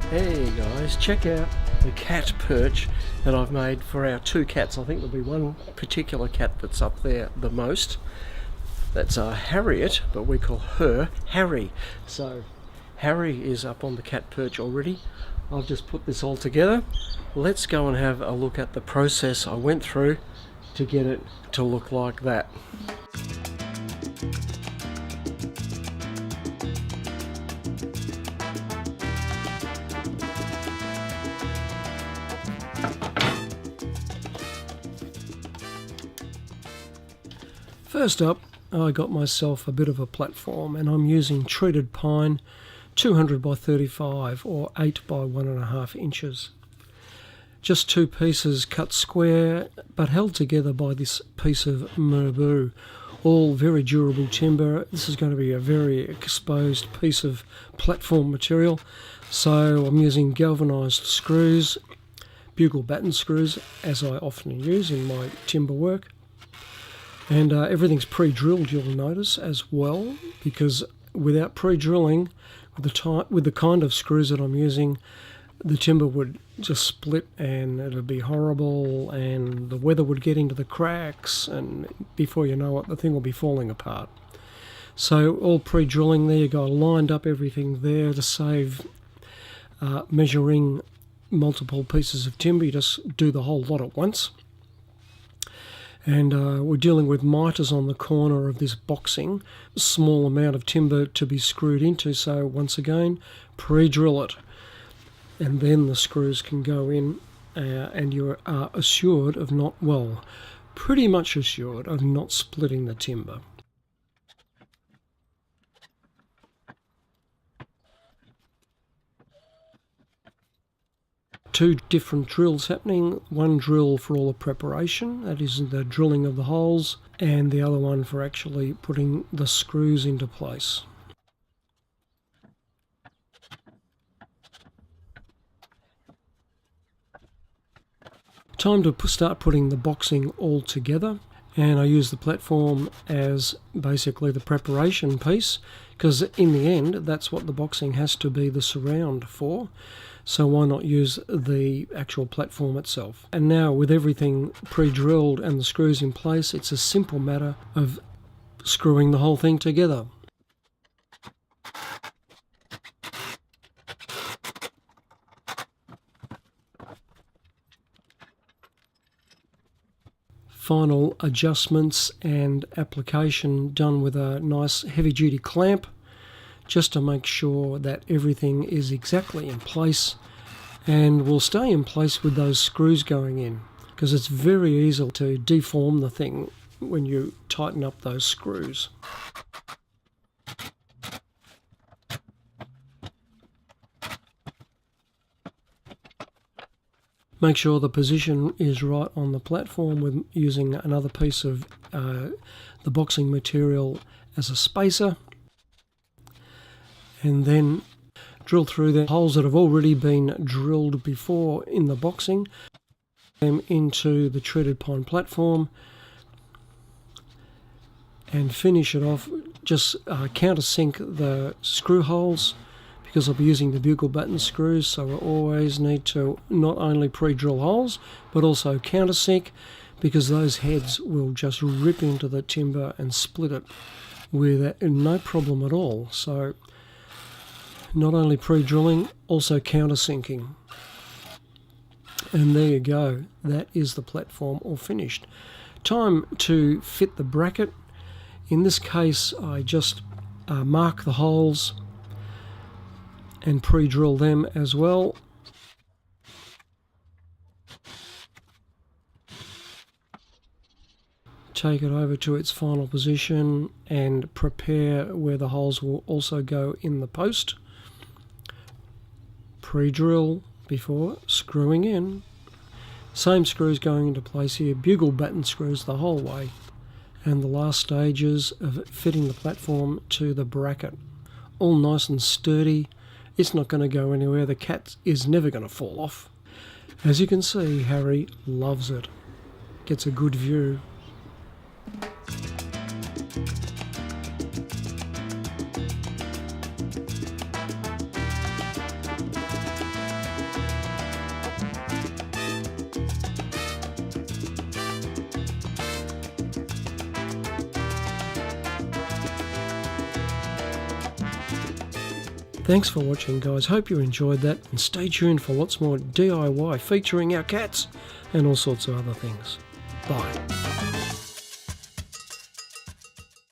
Hey guys, check out the cat perch that I've made for our two cats. I think there'll be one particular cat that's up there the most. That's Harriet, but we call her Harry. So Harry is up on the cat perch already. I've just put this all together. Let's go and have a look at the process I went through to get it to look like that. First up, I got myself a bit of a platform, and I'm using treated pine 200 by 35 or 8 by 1.5 inches. Just two pieces cut square but held together by this piece of merbau, all very durable timber. This is going to be a very exposed piece of platform material, so I'm using galvanized screws, bugle batten screws, as I often use in my timber work. And everything's pre-drilled, you'll notice, as well, because without pre-drilling, with the kind of screws that I'm using, the timber would just split and it would be horrible, and the weather would get into the cracks, and before you know it, the thing will be falling apart. So all pre-drilling there, you got lined up everything there to save measuring multiple pieces of timber. You just do the whole lot at once. And we're dealing with miters on the corner of this boxing, a small amount of timber to be screwed into, so once again, pre-drill it. And then the screws can go in, and you are assured of not, well, pretty much assured of not splitting the timber. Two different drills happening, one drill for all the preparation, that is the drilling of the holes, and the other one for actually putting the screws into place. Time to start putting the boxing all together, and I use the platform as basically the preparation piece, because in the end that's what the boxing has to be the surround for. So why not use the actual platform itself? And now with everything pre-drilled and the screws in place, it's a simple matter of screwing the whole thing together. Final adjustments and application done with a nice heavy-duty clamp, just to make sure that everything is exactly in place and will stay in place with those screws going in, because it's very easy to deform the thing when you tighten up those screws. Make sure the position is right on the platform with using another piece of the boxing material as a spacer. And then drill through the holes that have already been drilled before in the boxing, them into the treated pine platform, and finish it off. Just countersink the screw holes, because I'll be using the bugle batten screws, so I always need to not only pre-drill holes but also countersink, because those heads will just rip into the timber and split it with no problem at all. So not only pre-drilling, also countersinking. And there you go, that is the platform all finished. Time to fit the bracket. In this case, I just mark the holes and pre-drill them as well. Take it over to its final position and prepare where the holes will also go in the post. Pre-drill before screwing in. Same screws going into place here, bugle batten screws the whole way. And the last stages of fitting the platform to the bracket. All nice and sturdy, it's not going to go anywhere. The cat is never going to fall off. As you can see, Harry loves it. Gets a good view. Thanks for watching, guys. Hope you enjoyed that, and stay tuned for lots more DIY featuring our cats and all sorts of other things. Bye.